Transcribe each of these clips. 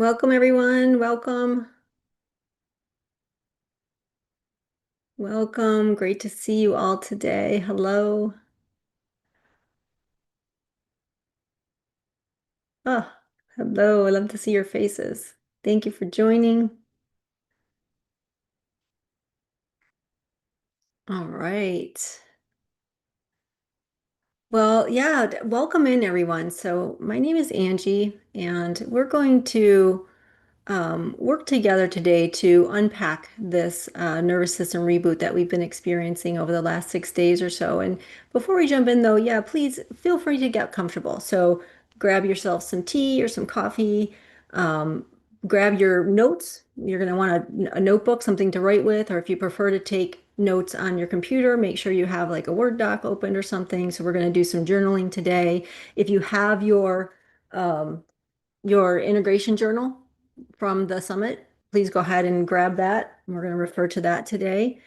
Welcome, everyone. Welcome. Welcome. Great to see you all today. Hello. Oh, hello. I love to see your faces. Thank you for joining. All right. Well, yeah, welcome in, everyone. So, my name is Angie, and we're going to work together today to unpack this nervous system reboot that we've been experiencing over the last 6 days or so. And before we jump in, though, yeah, please feel free to get comfortable. So grab yourself some tea or some coffee. Um, Grab your notes. You're going to want a notebook, something to write with, or if you prefer to take notes on your computer, make sure you have like a Word doc opened or something. So we're going to do some journaling today. If you have um, your integration journal from the summit, please go ahead and grab that. We're going to refer to that today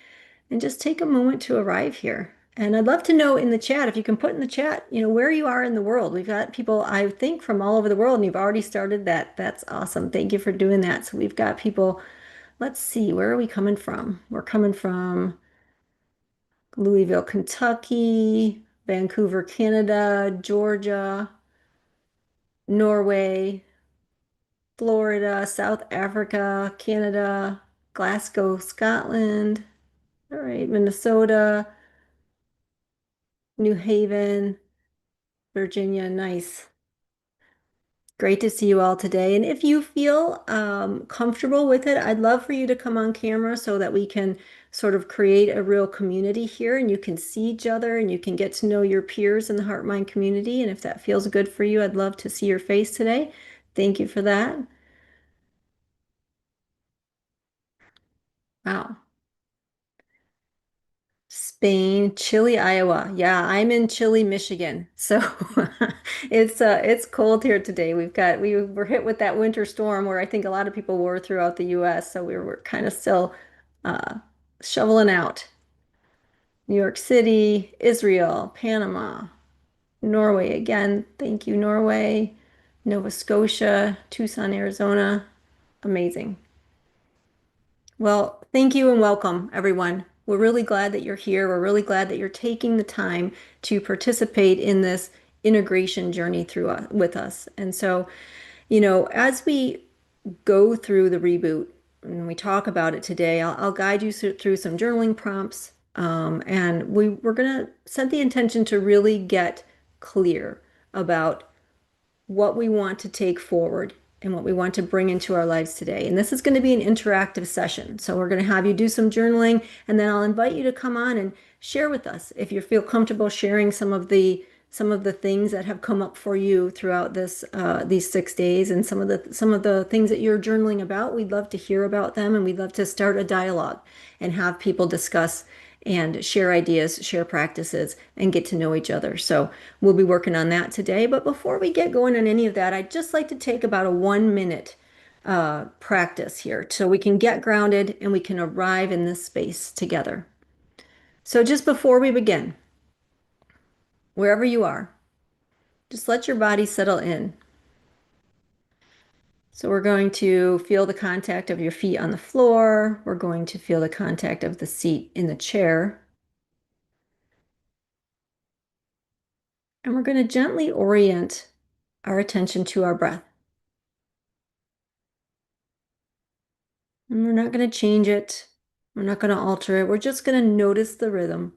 and just take a moment to arrive here. And I'd love to know in the chat, if you can put in the chat, where you are in the world. We've got people, I think, from all over the world, and you've already started that. That's awesome. Thank you for doing that. So we've got people, let's see, where are we coming from? We're coming from Louisville, Kentucky, Vancouver, Canada, Georgia, Norway, Florida, South Africa, Canada, Glasgow, Scotland. All right, Minnesota, New Haven, Virginia. Nice. Great to see you all today. And if you feel comfortable with it, I'd love for you to come on camera so that we can sort of create a real community here and you can see each other and you can get to know your peers in the Heart Mind community. And if that feels good for you, I'd love to see your face today. Thank you for that. Wow. Spain, Chile, Iowa. Yeah, I'm in Chile, Michigan. So it's cold here today. We were hit with that winter storm where I think a lot of people were throughout the US. So we're kind of still uh, shoveling out. New York City, Israel, Panama, Norway again. Thank you, Norway, Nova Scotia, Tucson, Arizona. Amazing. Well, thank you and welcome, everyone. We're really glad that you're here. We're really glad that you're taking the time to participate in this integration journey with us. And so, as we go through the reboot and we talk about it today, I'll guide you through some journaling prompts. And we're going to set the intention to really get clear about what we want to take forward and what we want to bring into our lives today. And this is going to be an interactive session. So we're going to have you do some journaling, and then I'll invite you to come on and share with us if you feel comfortable sharing some of the things that have come up for you throughout these 6 days, and some of the things that you're journaling about. We'd love to hear about them, and we'd love to start a dialogue and have people discuss and share ideas, share practices, and get to know each other. So we'll be working on that today. But before we get going on any of that, I'd just like to take about a 1 minute practice here so we can get grounded and we can arrive in this space together. So just before we begin, wherever you are, just let your body settle in. So we're going to feel the contact of your feet on the floor. We're going to feel the contact of the seat in the chair. And we're going to gently orient our attention to our breath. And we're not going to change it. We're not going to alter it. We're just going to notice the rhythm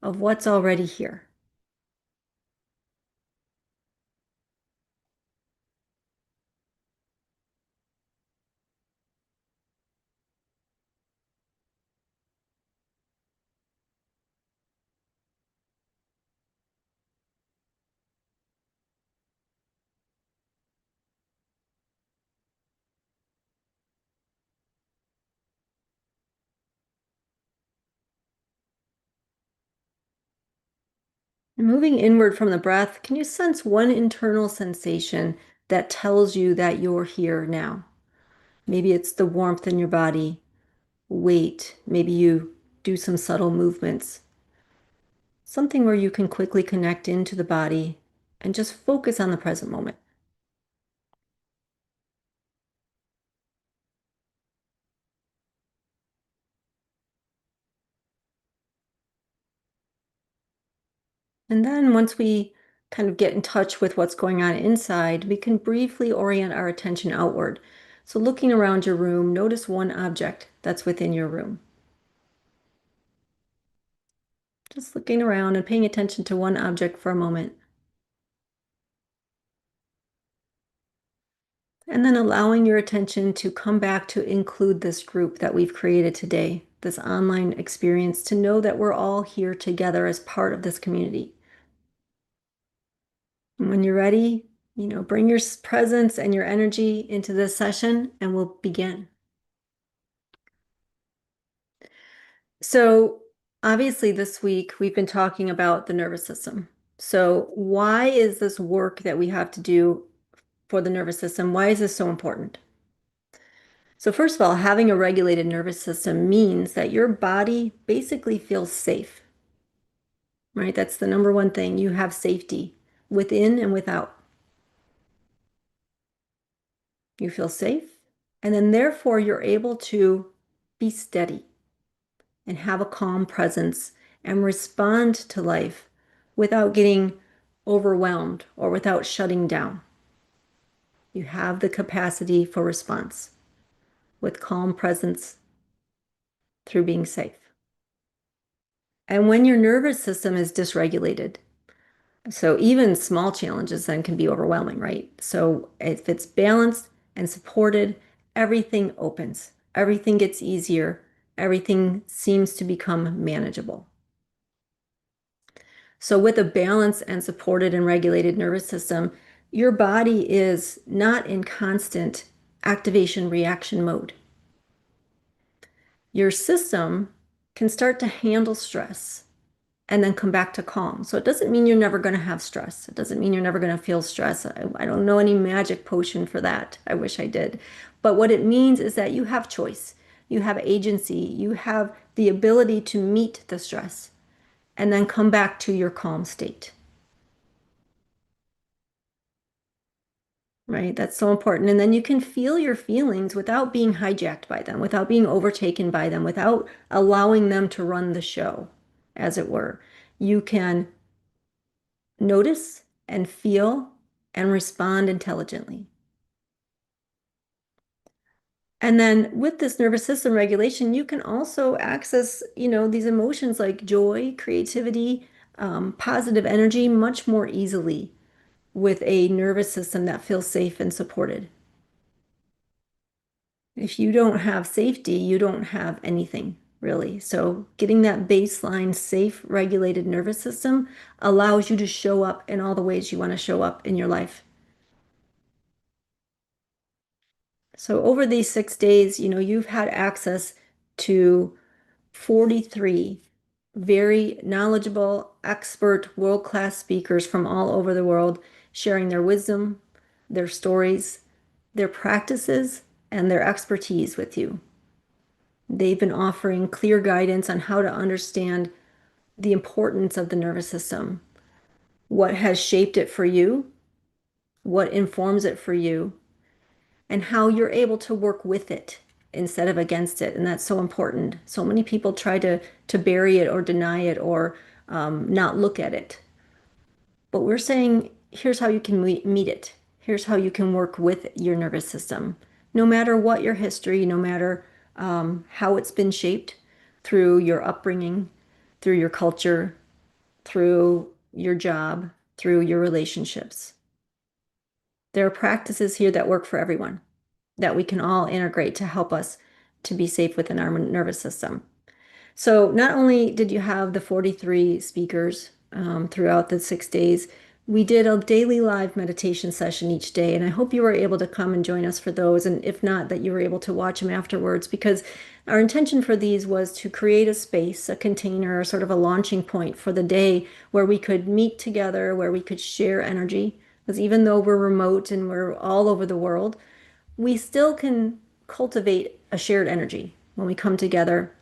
of what's already here. And moving inward from the breath, can you sense one internal sensation that tells you that you're here now? Maybe it's the warmth in your body, weight. Maybe you do some subtle movements, something where you can quickly connect into the body and just focus on the present moment. And then once we kind of get in touch with what's going on inside, we can briefly orient our attention outward. So looking around your room, notice one object that's within your room. Just looking around and paying attention to one object for a moment. And then allowing your attention to come back to include this group that we've created today, this online experience, to know that we're all here together as part of this community. And when you're ready, bring your presence and your energy into this session and we'll begin. So, obviously, this week we've been talking about the nervous system. So, why is this work that we have to do for the nervous system? Why is this so important? So, first of all, having a regulated nervous system means that your body basically feels safe, right? That's the number one thing. You have safety within and without. You feel safe, and then therefore you're able to be steady and have a calm presence and respond to life without getting overwhelmed or without shutting down. You have the capacity for response with calm presence through being safe. And when your nervous system is dysregulated, so even small challenges then can be overwhelming, right? So if it's balanced and supported, everything opens, everything gets easier, everything seems to become manageable. So with a balanced and supported and regulated nervous system, your body is not in constant activation reaction mode. Your system can start to handle stress and then come back to calm. So it doesn't mean you're never going to have stress. It doesn't mean you're never going to feel stress. I don't know any magic potion for that. I wish I did. But what it means is that you have choice. You have agency. You have the ability to meet the stress and then come back to your calm state. Right? That's so important. And then you can feel your feelings without being hijacked by them, without being overtaken by them, without allowing them to run the show, as it were. You can notice and feel and respond intelligently. And then with this nervous system regulation, you can also access, these emotions like joy, creativity, positive energy much more easily with a nervous system that feels safe and supported. If you don't have safety, you don't have anything really. So getting that baseline safe, regulated nervous system allows you to show up in all the ways you want to show up in your life. So over these 6 days, you've had access to 43 very knowledgeable, expert, world-class speakers from all over the world sharing their wisdom, their stories, their practices, and their expertise with you. They've been offering clear guidance on how to understand the importance of the nervous system, what has shaped it for you, what informs it for you, and how you're able to work with it instead of against it. And that's so important. So many people try to bury it or deny it or not look at it. But we're saying, here's how you can meet it. Here's how you can work with your nervous system. No matter what your history, no matter how it's been shaped through your upbringing, through your culture, through your job, through your relationships. There are practices here that work for everyone, that we can all integrate to help us to be safe within our nervous system. So not only did you have the 43 speakers throughout the 6 days, we did a daily live meditation session each day, and I hope you were able to come and join us for those, and if not, that you were able to watch them afterwards, because our intention for these was to create a space, a container, sort of a launching point for the day where we could meet together, where we could share energy, because even though we're remote and we're all over the world, we still can cultivate a shared energy when we come together.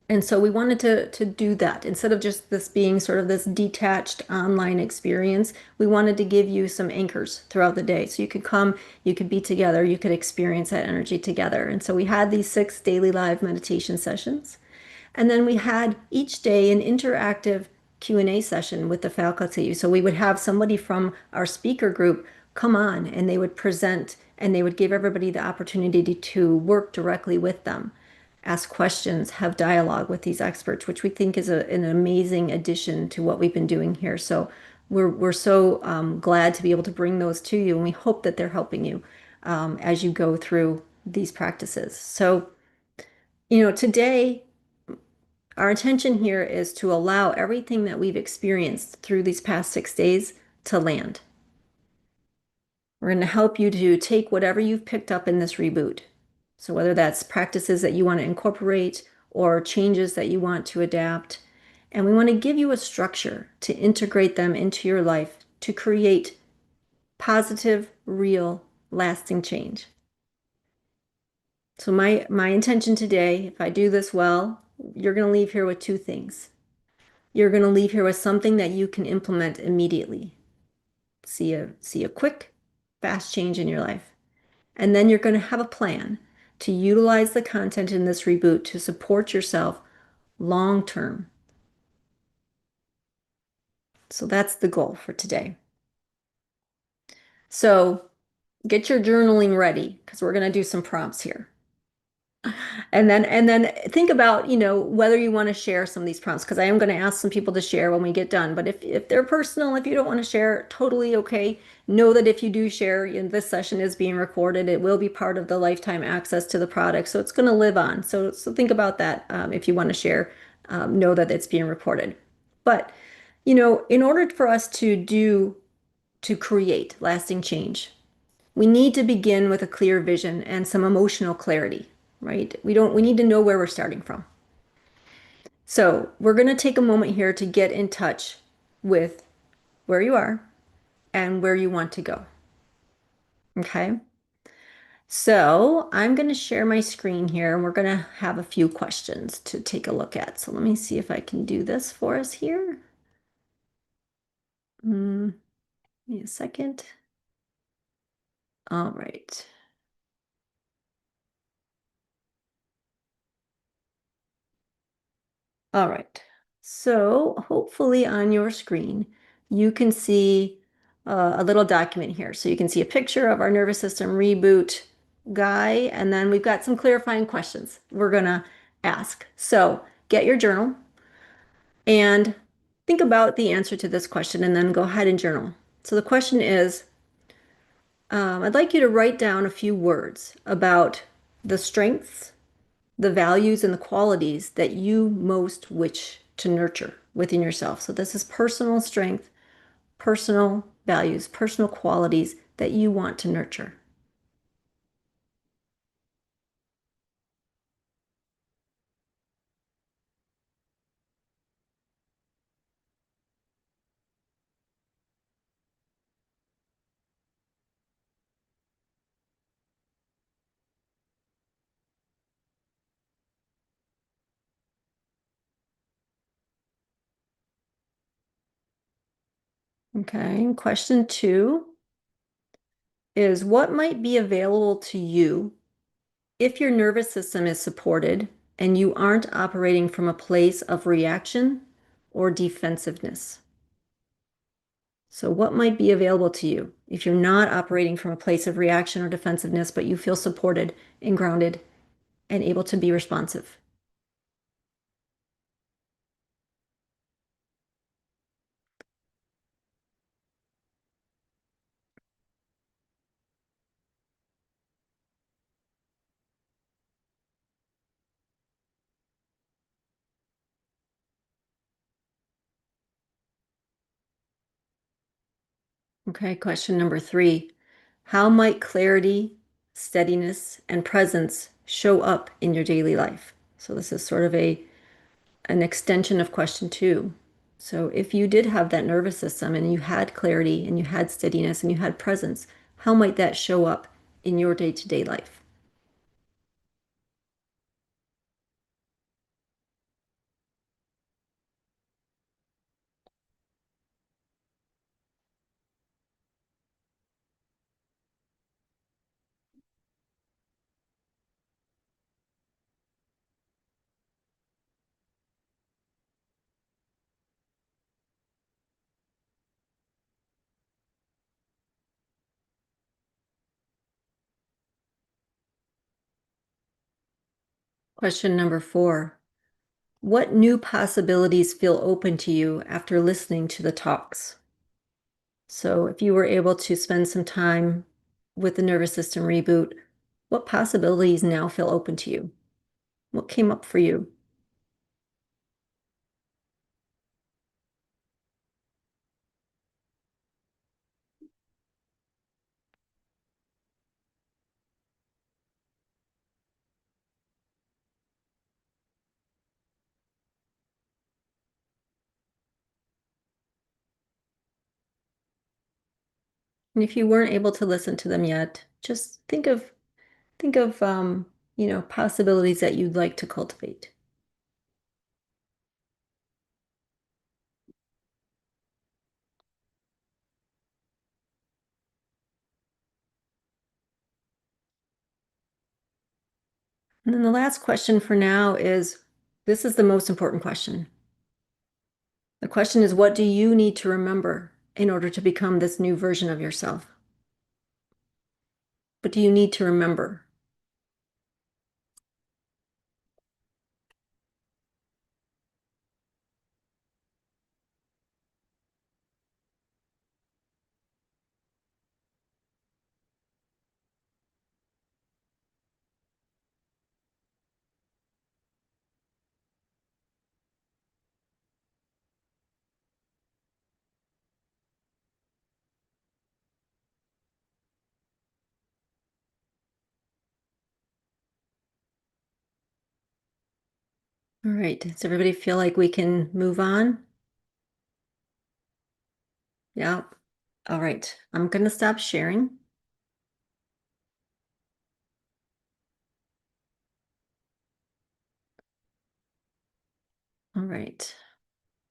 And so we wanted to do that. Instead of just this being sort of this detached online experience, we wanted to give you some anchors throughout the day. So you could come, you could be together, you could experience that energy together. And so we had these 6 daily live meditation sessions. And then we had each day an interactive Q&A session with the faculty. So we would have somebody from our speaker group come on and they would present and they would give everybody the opportunity to work directly with them, ask questions, have dialogue with these experts, which we think is an amazing addition to what we've been doing here. So we're so glad to be able to bring those to you, and we hope that they're helping you as you go through these practices. So, today our intention here is to allow everything that we've experienced through these past 6 days to land. We're going to help you to take whatever you've picked up in this reboot. So whether that's practices that you want to incorporate or changes that you want to adapt, and we want to give you a structure to integrate them into your life to create positive, real, lasting change. So my intention today, if I do this well, you're going to leave here with two things. You're going to leave here with something that you can implement immediately. See a quick, fast change in your life. And then you're going to have a plan to utilize the content in this reboot to support yourself long term. So that's the goal for today. So get your journaling ready because we're going to do some prompts here. And then think about, whether you want to share some of these prompts, because I am going to ask some people to share when we get done. But if they're personal, if you don't want to share, totally okay. Know that if you do share, this session is being recorded. It will be part of the lifetime access to the product, so it's going to live on. So think about that. If you want to share, know that it's being recorded. But in order for us to create lasting change, we need to begin with a clear vision and some emotional clarity, right? We need to know where we're starting from. So we're going to take a moment here to get in touch with where you are and where you want to go. Okay. So I'm going to share my screen here and we're going to have a few questions to take a look at. So let me see if I can do this for us here. Give me a second. All right. All right. So hopefully on your screen, you can see a little document here. So you can see a picture of our nervous system reboot guy, and then we've got some clarifying questions we're going to ask. So get your journal and think about the answer to this question, and then go ahead and journal. So the question is, I'd like you to write down a few words about the strengths, the values and the qualities that you most wish to nurture within yourself. So this is personal strength, personal values, personal qualities that you want to nurture. Okay, and question 2 is what might be available to you if your nervous system is supported and you aren't operating from a place of reaction or defensiveness? So, what might be available to you if you're not operating from a place of reaction or defensiveness, but you feel supported and grounded and able to be responsive? Okay, question number 3. How might clarity, steadiness, and presence show up in your daily life? So this is sort of an extension of question 2. So if you did have that nervous system and you had clarity and you had steadiness and you had presence, how might that show up in your day-to-day life? Question number 4. What new possibilities feel open to you after listening to the talks? So, if you were able to spend some time with the nervous system reboot, what possibilities now feel open to you? What came up for you? And if you weren't able to listen to them yet, just think of possibilities that you'd like to cultivate. And then the last question for now is, this is the most important question. The question is, what do you need to remember in order to become this new version of yourself? What do you need to remember? All right. Does everybody feel like we can move on? Yeah. All right. I'm going to stop sharing. All right.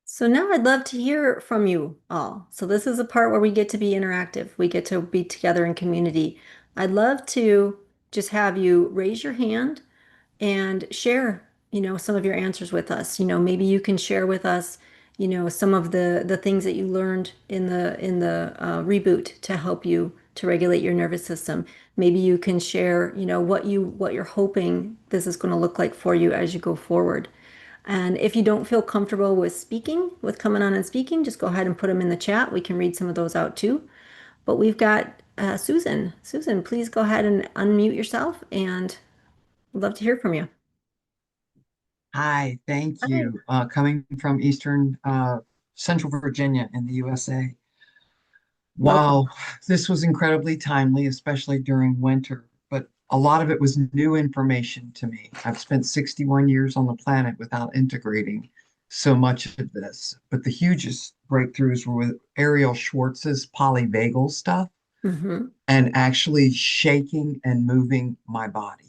So now I'd love to hear from you all. So this is a part where we get to be interactive. We get to be together in community. I'd love to just have you raise your hand and share, some of your answers with us. Maybe you can share with us, some of the things that you learned in the reboot to help you to regulate your nervous system. Maybe you can share, what you're hoping this is going to look like for you as you go forward. And if you don't feel comfortable with speaking, with coming on and speaking, just go ahead and put them in the chat. We can read some of those out too. But we've got Susan. Susan, please go ahead and unmute yourself, and we'd love to hear from you. Hi, thank Hi. you. Coming from Eastern Central Virginia in the USA. Welcome. Wow, this was incredibly timely, especially during winter, but a lot of it was new information to me. I've spent 61 years on the planet without integrating so much of this, but the hugest breakthroughs were with Ariel Schwartz's polyvagal stuff Hmm. and actually shaking and moving my body.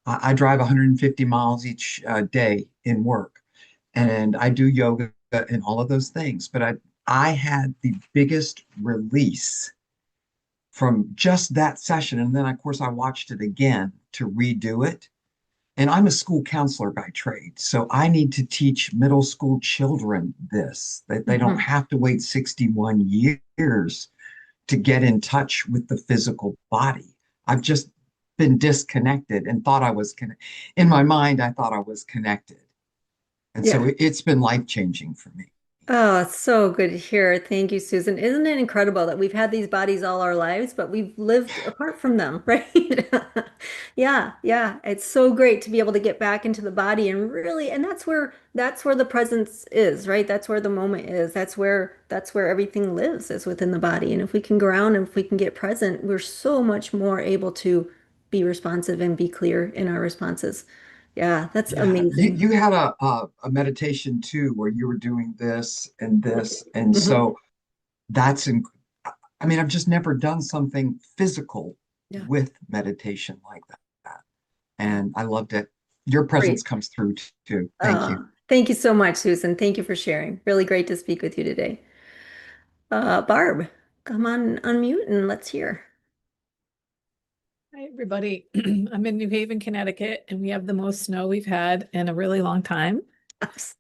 I drive 150 miles each day in work, and I do yoga and all of those things. But I had the biggest release from just that session. And then, of course, I watched it again to redo it. And I'm a school counselor by trade. So I need to teach middle school children this, that they don't Hmm. have to wait 61 years to get in touch with the physical body. I've just been disconnected and thought I was connected. In my mind, I thought I was connected. And so Yeah. it's been life changing for me. Oh, it's so good to hear. Thank you, Susan. Isn't it incredible that we've had these bodies all our lives, but we've lived apart from them, right? Yeah, yeah. It's so great to be able to get back into the body and really, and that's where the presence is, right? That's where the moment is. That's where everything lives is within the body. And if we can ground and if we can get present, we're so much more able to be responsive and be clear in our responses. Yeah, that's Yeah, you, amazing. you had a meditation too where you were doing this and this. And Hmm. so that's, I mean, I've just never done something physical Yeah. with meditation like that. And I loved it. Your presence Great. comes through too. Thank you. Thank you so much, Susan. Thank you for sharing. Really great to speak with you today. Barb, come on, unmute and let's hear. Hi, everybody. I'm in New Haven, Connecticut, and we have the most snow we've had in a really long time.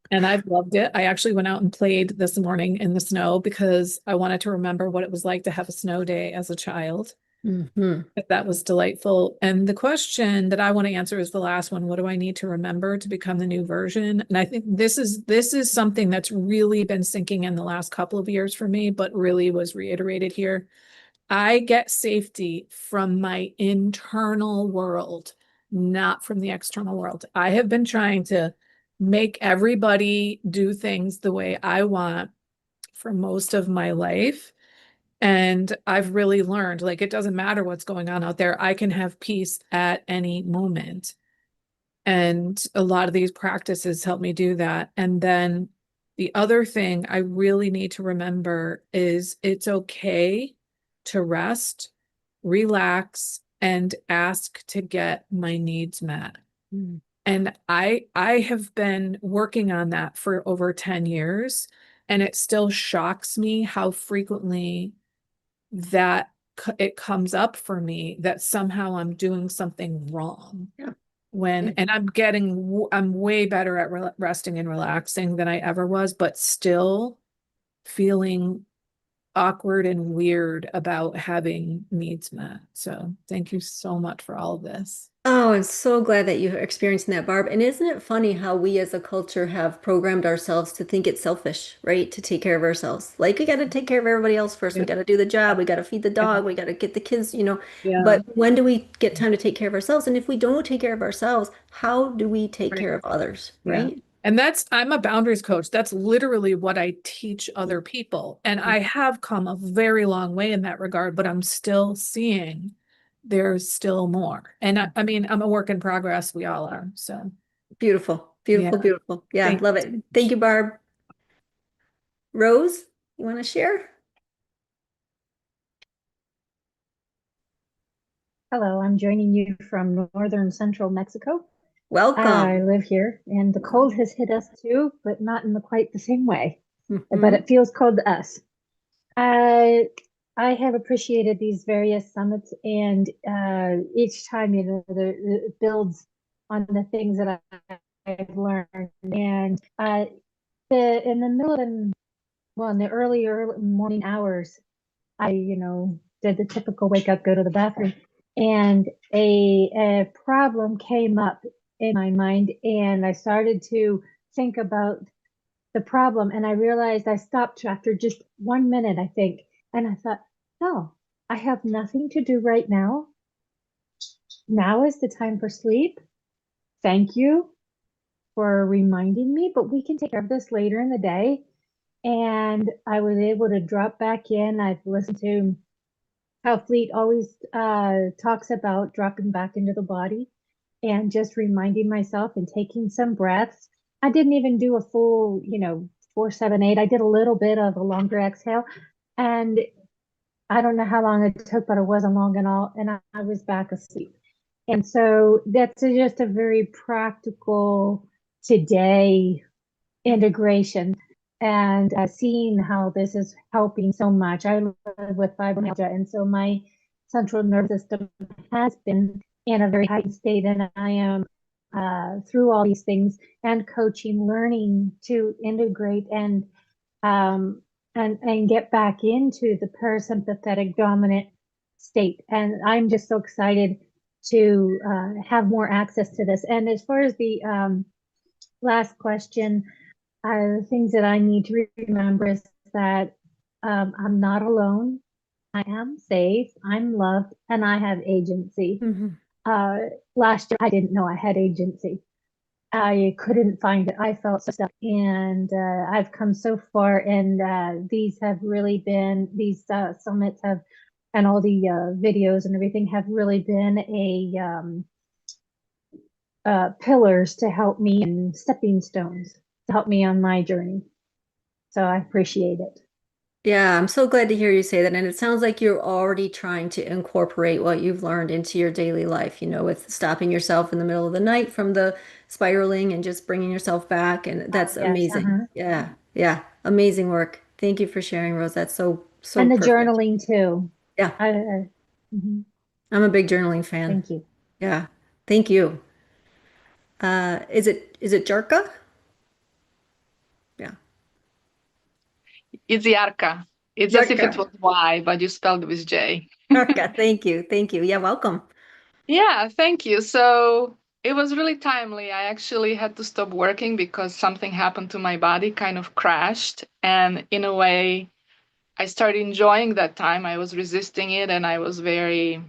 And I've loved it. I actually went out and played this morning in the snow because I wanted to remember what it was like to have a snow day as a child. Hmm. That was delightful. And the question that I want to answer is the last one. What do I need to remember to become the new version? And I think this is something that's really been sinking in the last couple of years for me, but really was reiterated here. I get safety from my internal world, not from the external world. I have been trying to make everybody do things the way I want for most of my life. And I've really learned, like, it doesn't matter what's going on out there. I can have peace at any moment. And a lot of these practices help me do that. And then the other thing I really need to remember is it's okay to rest, relax, and ask to get my needs met. Mm. And I have been working on that for over 10 years, and it still shocks me how frequently that it comes up for me that somehow I'm doing something wrong Yeah. when Yeah. and I'm way better at resting and relaxing than I ever was, but still feeling awkward and weird about having needs met. So thank you so much for all of this. Oh, I'm so glad that you're experiencing that, Barb. And isn't it funny how we as a culture have programmed ourselves to think it's selfish, right? To take care of ourselves. Like we got to take care of everybody else first. We Yeah, got to do the job. We got to feed the yeah, dog. We got to get the kids, you know. yeah. But when do we get time to take care of ourselves? And if we don't take care of ourselves, how do we take Right. care of others, Yeah. right? And I'm a boundaries coach. That's literally what I teach other people. And I have come a very long way in that regard, but I'm still seeing there's still more. And I mean, I'm a work in progress. We all are. So, Beautiful, beautiful, yeah. beautiful. Yeah, Thank love you so it. Thank much. you, Barb. Rose, you want to share? Hello, I'm joining you from northern central Mexico. I Welcome. live here, and the cold has hit us too, but not in quite the same way. But Hmm. it feels cold to us. I I have appreciated these various summits, and each time, it builds on the things that I've learned. And in the middle of in the early morning hours, I did the typical wake up, go to the bathroom, and a problem came up in my mind, and I started to think about the problem, and I realized I stopped after just 1 minute, I think, and I thought, no, I have nothing to do right now. Now is the time for sleep. Thank you for reminding me, but we can take care of this later in the day. And I was able to drop back in. I've listened to how Fleet always talks about dropping back into the body and just reminding myself and taking some breaths. I didn't even do a full, 4, 7, 8. I did a little bit of a longer exhale. And I don't know how long it took, but it wasn't long at all. And I was back asleep. And so that's just a very practical today integration and seeing how this is helping so much. I live with fibromyalgia, and so my central nervous system has been in a very heightened state, and I am through all these things and coaching, learning to integrate um, and get back into the parasympathetic dominant state. And I'm just so excited to have more access to this. And as far as the last question, the things that I need to remember is that I'm not alone. I am safe. I'm loved, and I have agency. Hmm. Uh, Last year, I didn't know I had agency. I couldn't find it. I felt so stuck, and I've come so far. And these have really been these summits have, and all the videos and everything have really been a pillars to help me and stepping stones to help me on my journey. So I appreciate it. Yeah, I'm so glad to hear you say that. And it sounds like you're already trying to incorporate what you've learned into your daily life, with stopping yourself in the middle of the night from the spiraling and just bringing yourself back. And that's Yes, amazing. Yeah, yeah, amazing work. Thank you for sharing, Rose. That's so, so and the perfect. journaling too. Yeah, Mhm. I'm a big journaling fan. Thank you. Yeah, thank you. Is it Jarka? Yeah. Iziarka. It's as if it Yarka. was Y, but you spelled it with J. Yarka, thank you. Thank you. Yeah, welcome. Yeah, thank you. So it was really timely. I actually had to stop working because something happened to my body, kind of crashed. And in a way, I started enjoying that time. I was resisting it and I was very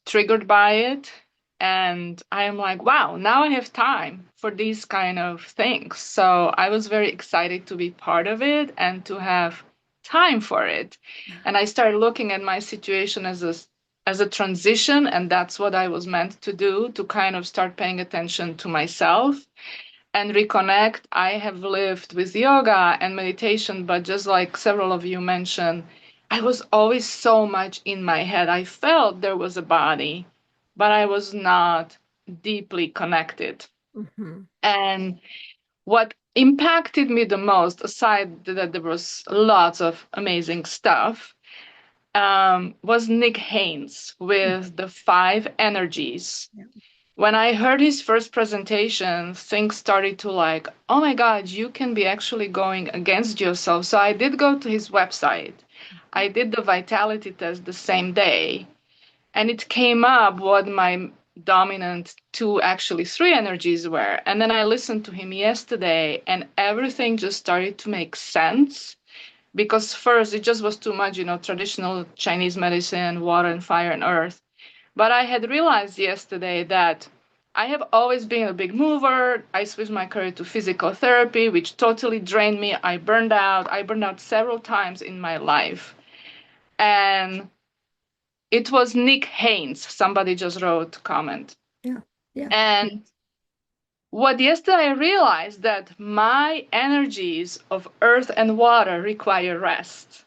triggered by it. And I am like, wow, now I have time for these kind of things. So I was very excited to be part of it and to have time for it. And I started looking at my situation as a transition, and that's what I was meant to do, to kind of start paying attention to myself and reconnect. I have lived with yoga and meditation, but just like several of you mentioned, I was always so much in my head. I felt there was a body, but I was not deeply connected. Hmm. And what impacted me the most, aside that there was lots of amazing stuff, was Nick Haynes with the five energies. Yeah. When I heard his first presentation, things started to like, oh my God, you can be actually going against yourself. So I did go to his website. I did the vitality test the same day, and it came up what my dominant two, actually three energies were. And then I listened to him yesterday, and everything just started to make sense. Because first, it just was too much, traditional Chinese medicine, water and fire and earth. But I had realized yesterday that I have always been a big mover. I switched my career to physical therapy, which totally drained me. I burned out. I burned out several times in my life. And it was Nick Haynes. Somebody just wrote comment. Yeah. Yeah. And what yesterday I realized that my energies of earth and water require rest.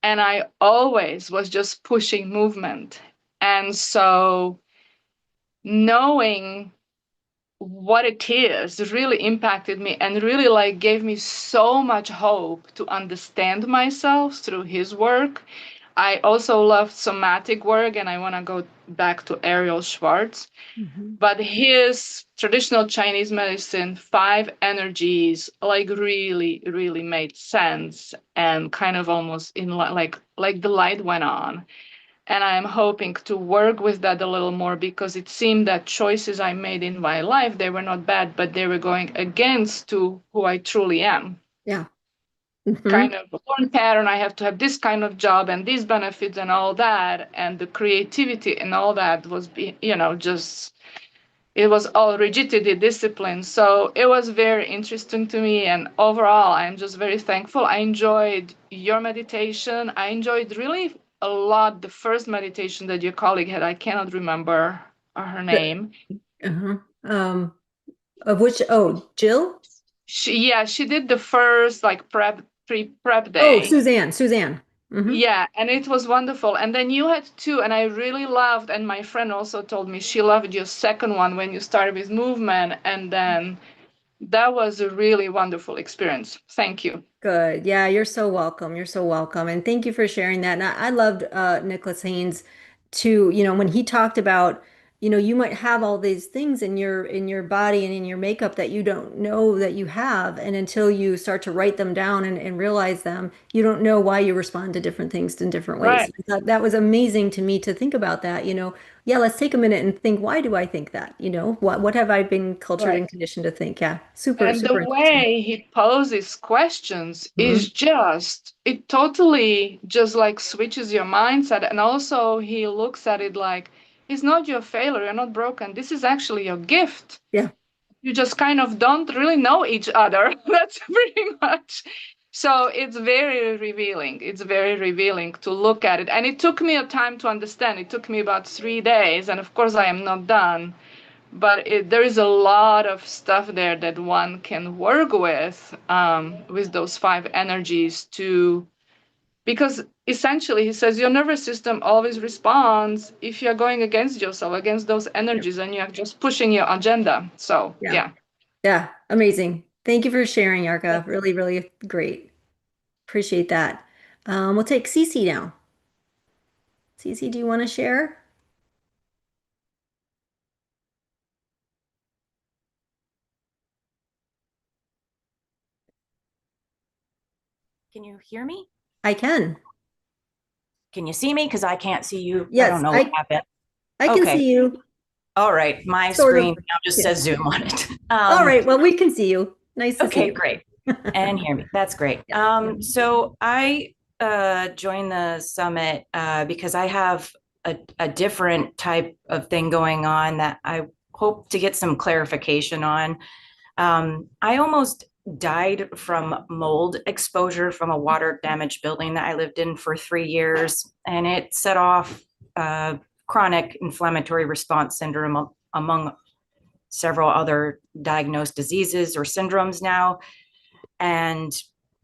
And I always was just pushing movement. And so knowing what it is really impacted me and really like gave me so much hope to understand myself through his work. I also love somatic work, and I want to go back to Ariel Schwartz. Hmm. But his traditional Chinese medicine, five energies, like really, really made sense and kind of almost in like the light went on. And I'm hoping to work with that a little more because it seemed that choices I made in my life, they were not bad, but they were going against to who I truly am. Yeah. Hmm. Kind of one pattern, I have to have this kind of job and these benefits and all that, and the creativity and all that was, just it was all rigidity, discipline. So it was very interesting to me. And overall, I'm just very thankful. I enjoyed your meditation. I enjoyed really a lot the first meditation that your colleague had. I cannot remember her name. Uh-huh. Of which, oh, Jill? She did the first like prep Oh, day. Suzanne. Suzanne. Hmm. Yeah, and it was wonderful. And then you had two, and I really loved, and my friend also told me she loved your second one when you started with movement, and then that was a really wonderful experience. Thank you. Good. Yeah, you're so welcome. You're so welcome. And thank you for sharing that. And I loved Nicholas Haynes too, when he talked about, you might have all these things in your body and in your makeup that you don't know that you have. And until you start to write them down and realize them, you don't know why you respond to different things in different ways. Right. I thought that was amazing to me to think about that. Yeah, let's take a minute and think, why do I think that? What have I been cultured Right. and conditioned to think? Yeah, super, And the super interesting. way he poses questions Mhm. is just, it totally just like switches your mindset. And also, he looks at it like, it's not your failure, you're not broken. This is actually your gift. Yeah. You just kind of don't really know each other. That's pretty much. So it's very revealing. It's very revealing to look at it. And it took me a time to understand. It took me about 3 days. And of course, I am not done. But there is a lot of stuff there that one can work with those five energies to, because essentially he says your nervous system always responds if you're going against yourself, against those energies, and you're just pushing your agenda. So, Yeah. yeah. Yeah. Amazing. Thank you for sharing, Yarka. Really, really great. Appreciate that. We'll take Cece now. Cece, do you want to share? Can you hear me? I can. Can you see me? Because I can't see you. I don't Yes, know what happened. I can Okay. see you, All right. My sort of. screen now just Yeah. says Zoom on it. All right. Well, we can see you. Nice to see Okay, you. great. And hear me. That's great. Yeah. Yeah. So I joined the summit because I have a different type of thing going on that I hope to get some clarification on. I almost died from mold exposure from a water damaged building that I lived in for 3 years, and it set off chronic inflammatory response syndrome among several other diagnosed diseases or syndromes now. And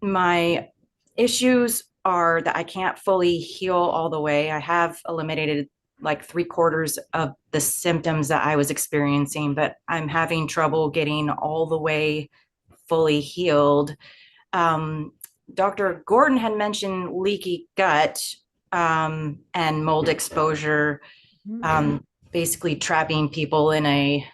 my issues are that I can't fully heal all the way. I have eliminated like 3/4 of the symptoms that I was experiencing, but I'm having trouble getting all the way fully healed. Um, Dr. Gordon had mentioned leaky gut and mold exposure, basically trapping people in a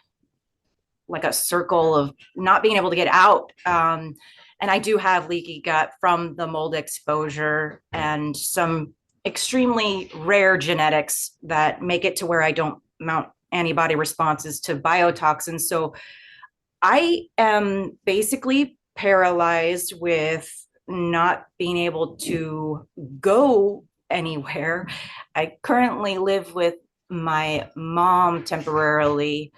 circle of not being able to get out. And I do have leaky gut from the mold exposure and some extremely rare genetics that make it to where I don't mount antibody responses to biotoxins. So I am basically paralyzed with not being able to go anywhere. I currently live with my mom temporarily,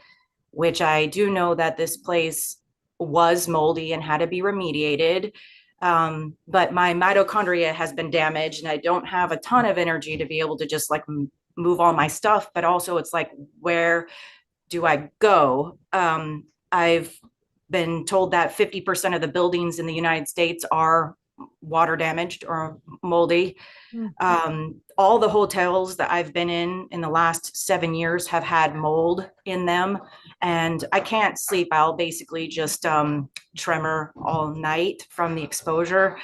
which I do know that this place was moldy and had to be remediated. But my mitochondria has been damaged and I don't have a ton of energy to be able to just like move all my stuff. But also, it's like, where do I go? I've been told that 50% of the buildings in the United States are water damaged or moldy. All the hotels that I've been in the last 7 years have had mold in them, and I can't sleep. I'll basically just tremor all night from the exposure.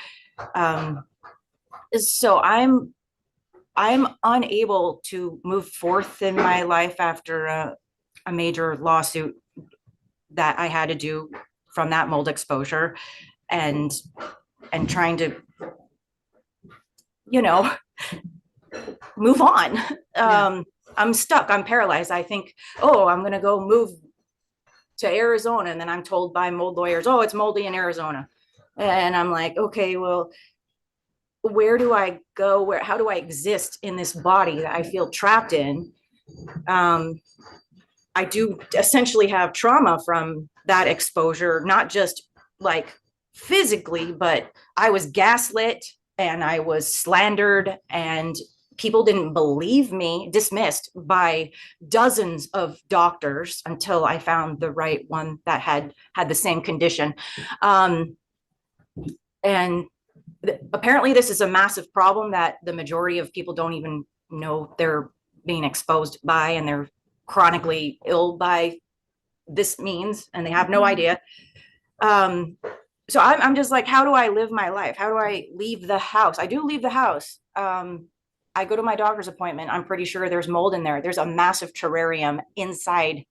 So I'm unable to move forth in my life after a major lawsuit that I had to do from that mold exposure, and trying to, you know, move on. I'm stuck. I'm paralyzed. I think, oh, I'm going to go move to Arizona. And then I'm told by mold lawyers, oh, it's moldy in Arizona. And I'm like, okay, well, where do I go? How do I exist in this body that I feel trapped in? I do essentially have trauma from that exposure, not just like physically, but I was gaslit and I was slandered, and people didn't believe me, dismissed by dozens of doctors until I found the right one that had the same condition. And apparently this is a massive problem that the majority of people don't even know they're being exposed by, and they're chronically ill by this means, and they have no idea. So I'm just like, how do I live my life? How do I leave the house? I do leave the house. I go to my doctor's appointment. I'm pretty sure there's mold in there. There's a massive terrarium inside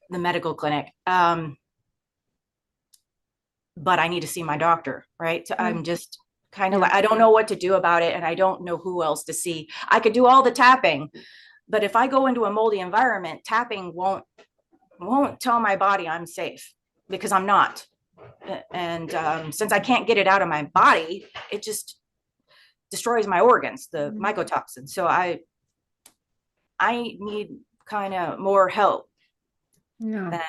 the medical clinic. But I need to see my doctor, right? So I'm just kind of like, I don't know what to do about it, and I don't know who else to see. I could do all the tapping, but if I go into a moldy environment, tapping won't tell my body I'm safe, because I'm not. And since I can't get it out of my body, it just destroys my organs, the mycotoxins. So I need kind of more help than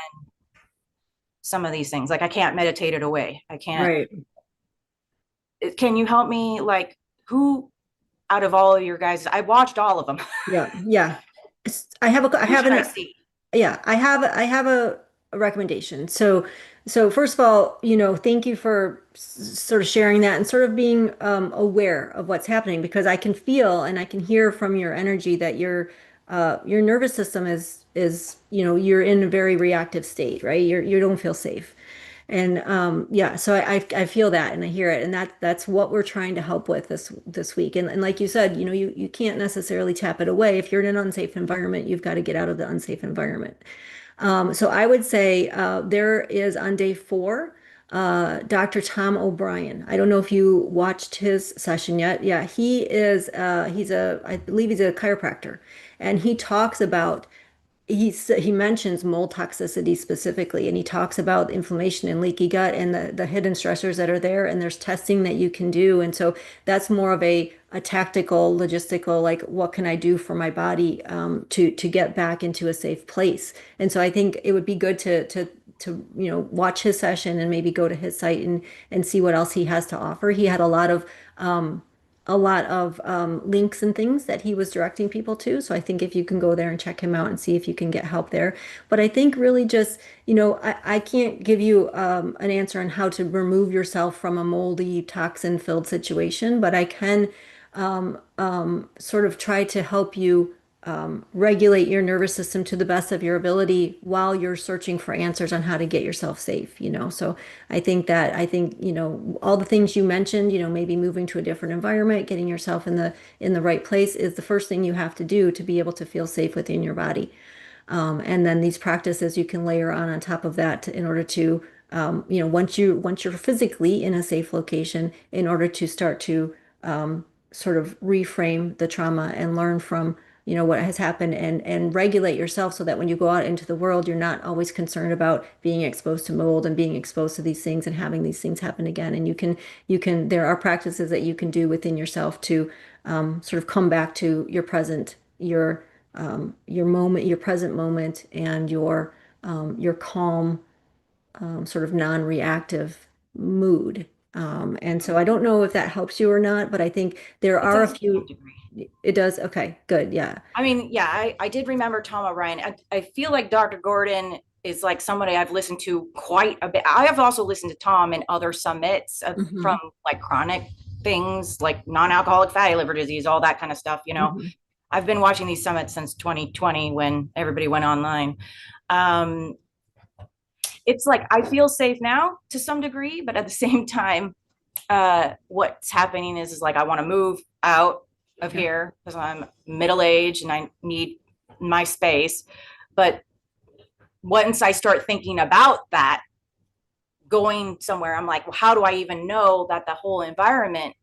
some of these things. Like, I can't meditate it away. I can't. Right. Can you help me? Like, who out of all of your guys? I watched all of them. Yeah. Yeah. I have a, I Who have should an, I see? yeah, I have a recommendation. So first of all, thank you for sort of sharing that and sort of being aware of what's happening, because I can feel and I can hear from your energy that your nervous system is, you're in a very reactive state, right? You don't feel safe. And yeah, so I feel that and I hear it, and that's what we're trying to help with this week. And like you said, you can't necessarily tap it away. If you're in an unsafe environment, you've got to get out of the unsafe environment. So I would say there is on day 4 Dr. Tom O'Brien. I don't know if you watched his session yet. Yeah, I believe he's a chiropractor, and he talks about he mentions mold toxicity specifically, and he talks about inflammation and leaky gut and the hidden stressors that are there, and there's testing that you can do. And so that's more of a tactical, logistical, like what can I do for my body to get back into a safe place. And so I think it would be good to watch his session and maybe go to his site and see what else he has to offer. He had um, a lot of links and things that he was directing people to. So I think if you can go there and check him out and see if you can get help there. But I think really just, I can't give you an answer on how to remove yourself from a moldy, toxin-filled situation, but I can sort of try to help you regulate your nervous system to the best of your ability while you're searching for answers on how to get yourself safe. So I think, all the things you mentioned, maybe moving to a different environment, getting yourself in the right place is the first thing you have to do to be able to feel safe within your body. And then these practices you can layer on top of that in order to, once you're physically in a safe location, in order to start to sort of reframe the trauma and learn from, what has happened and regulate yourself so that when you go out into the world, you're not always concerned about being exposed to mold and being exposed to these things and having these things happen again. And there are practices that you can do within yourself to sort of come back to your moment, your present moment, and your calm, sort of non-reactive mood. And so I don't know if that helps you or not, but I think there It are a does to some few. degree. It does. Okay, good. Yeah. I mean, yeah, I did remember Tom O'Brien. I feel like Dr. Gordon is like somebody I've listened to quite a bit. I have also listened to Tom in other summits from Hmm. like chronic things like non-alcoholic fatty liver disease, all that kind of stuff. Hmm. I've been watching these summits since 2020 when everybody went online. Um, it's like I feel safe now to some degree, but at the same time, what's happening is like I want to move out of Yeah. here because I'm middle aged and I need my space. But once I start thinking about that, going somewhere, I'm like, well, how do I even know that the whole environment,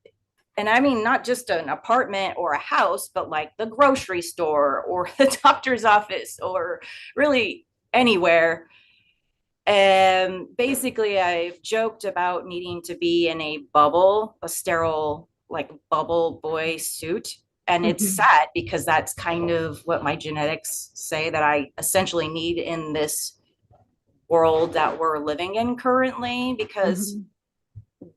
and I mean, not just an apartment or a house, but like the grocery store or the doctor's office or really anywhere. And basically, I've joked about needing to be in a bubble, a sterile, like bubble boy suit. And it's Hmm. sad because that's kind of what my genetics say that I essentially need in this world that we're living in currently. Because Hmm.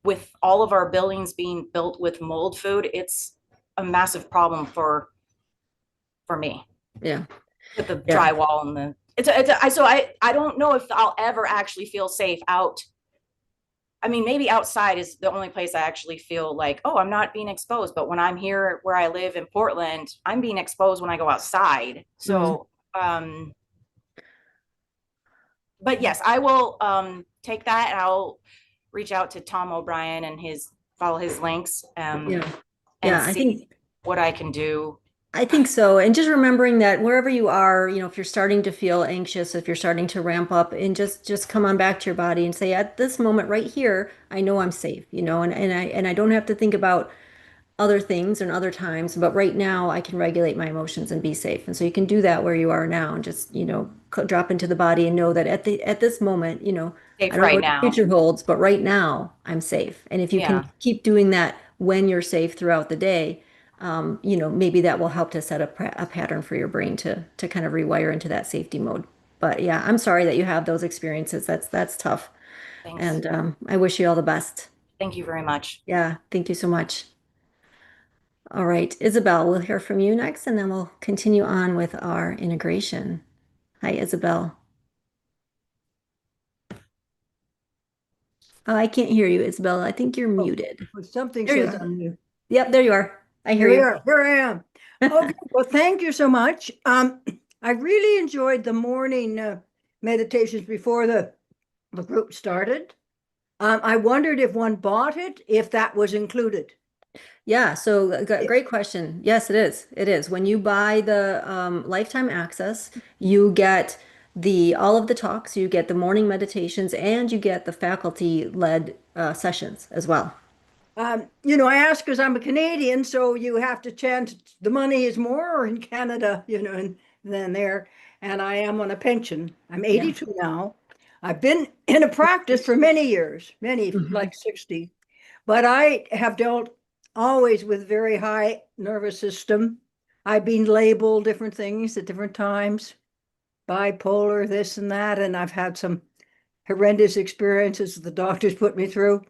with all of our buildings being built with mold food, it's a massive problem for me Yeah. with the Yeah. drywall and the so I don't know if I'll ever actually feel safe out. I mean, maybe outside is the only place I actually feel like, oh, I'm not being exposed. But when I'm here where I live in Portland, I'm being exposed when I go outside. Mm. So, but yes, I will take that and I'll reach out to Tom O'Brien and follow his links Yeah. and Yeah. I see think what I can do. I think so. And just remembering that wherever you are, if you're starting to feel anxious, if you're starting to ramp up, and just come on back to your body and say, at this moment right here, I know I'm safe, and I don't have to think about other things and other times, but right now I can regulate my emotions and be safe. And so you can do that where you are now and just, drop into the body and know that at this moment, I Safe don't know right what the now. future holds, but right now I'm safe. And if you can Yeah. keep doing that when you're safe throughout the day, maybe that will help to set a pattern for your brain to kind of rewire into that safety mode. But yeah, I'm sorry that you have those experiences. That's tough. Thanks. And I wish you all the best. Thank you very much. Yeah, thank you so much. All right, Isabel, we'll hear from you next, and then we'll continue on with our integration. Hi, Isabel. Oh, I can't hear you, Isabel. I think you're Oh, muted. well, something There you says are. unmute. Yep, there you are. I hear Here we you. are. Here I am. Okay. Well, thank you so much. I really enjoyed the morning meditations before the group started. I wondered if one bought it, if that was included. Yeah, so It- great question. Yes, it is. It is. When you buy the lifetime access, you get the all of the talks, you get the morning meditations, and you get the faculty-led sessions as well. I ask because I'm a Canadian, so you have to chant the money is more in Canada, than there. And I am on a pension. I'm Yeah. 82 now. I've been in a practice for many years, many, Mhm. like 60, but I have dealt always with very high nervous system. I've been labeled different things at different times, bipolar, this and that, and I've had some horrendous experiences the doctors put me through.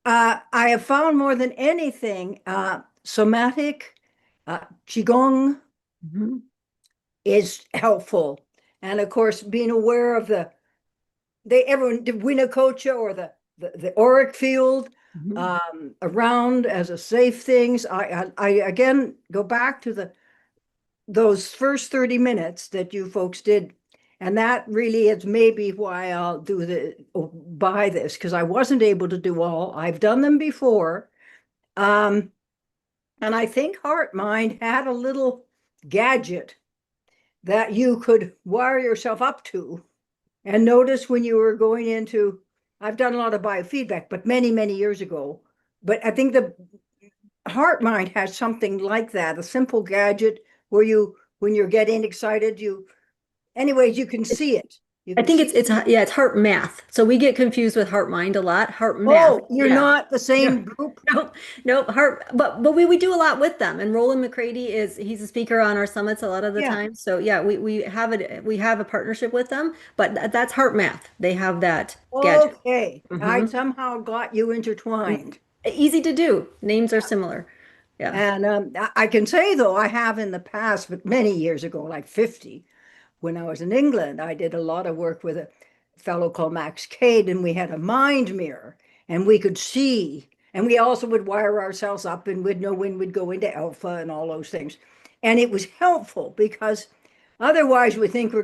I have found more than anything, somatic, qigong Mhm. is helpful, and of course, being aware of everyone did Winacocha or the auric field Mhm. around as a safe things. I again go back to those first 30 minutes that you folks did. And that really is maybe why I'll buy this, because I wasn't able to do all. I've done them before. Um, and I think Heart Mind had a little gadget that you could wire yourself up to and notice when you were going into, I've done a lot of biofeedback, but many, many years ago. But I think the Heart Mind has something like that, a simple gadget where when you're getting excited, anyways, you can see it. You I can think see. yeah, it's heart math. So we get confused with heart mind a lot. Heart math. Oh, you're Yeah. not the No, same group? no, no, heart, but we do a lot with them. And Roland McCready he's a speaker on our summits a lot of the Yeah. time. So yeah, we have a partnership with them, but that's heart math. They have that gadget. Okay. I Hmm. somehow got you intertwined. Easy to do. Names are similar. Yeah. And I can say, though, I have in the past, but many years ago, like 50, when I was in England, I did a lot of work with a fellow called Max Cade, and we had a mind mirror, and we could see, and we also would wire ourselves up and we'd know when we'd go into alpha and all those things. And it was helpful because otherwise we think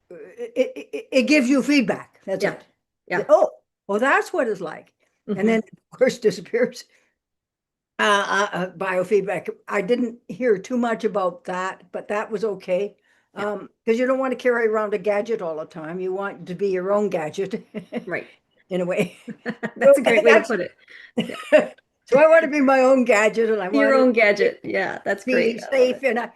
it gives you feedback. That's Yeah. it. Yeah. Oh, well, that's what it's like. And Hmm. then, of course, disappears. Biofeedback. I didn't hear too much about that, but that was okay. Yeah. Because you don't want to carry around a gadget all the time. You want to be your own gadget Right. in a way. That's a great way to That's put it. Yeah. so I want to be my own gadget and I Your want own to gadget. Yeah, that's be great. I love safe. it. And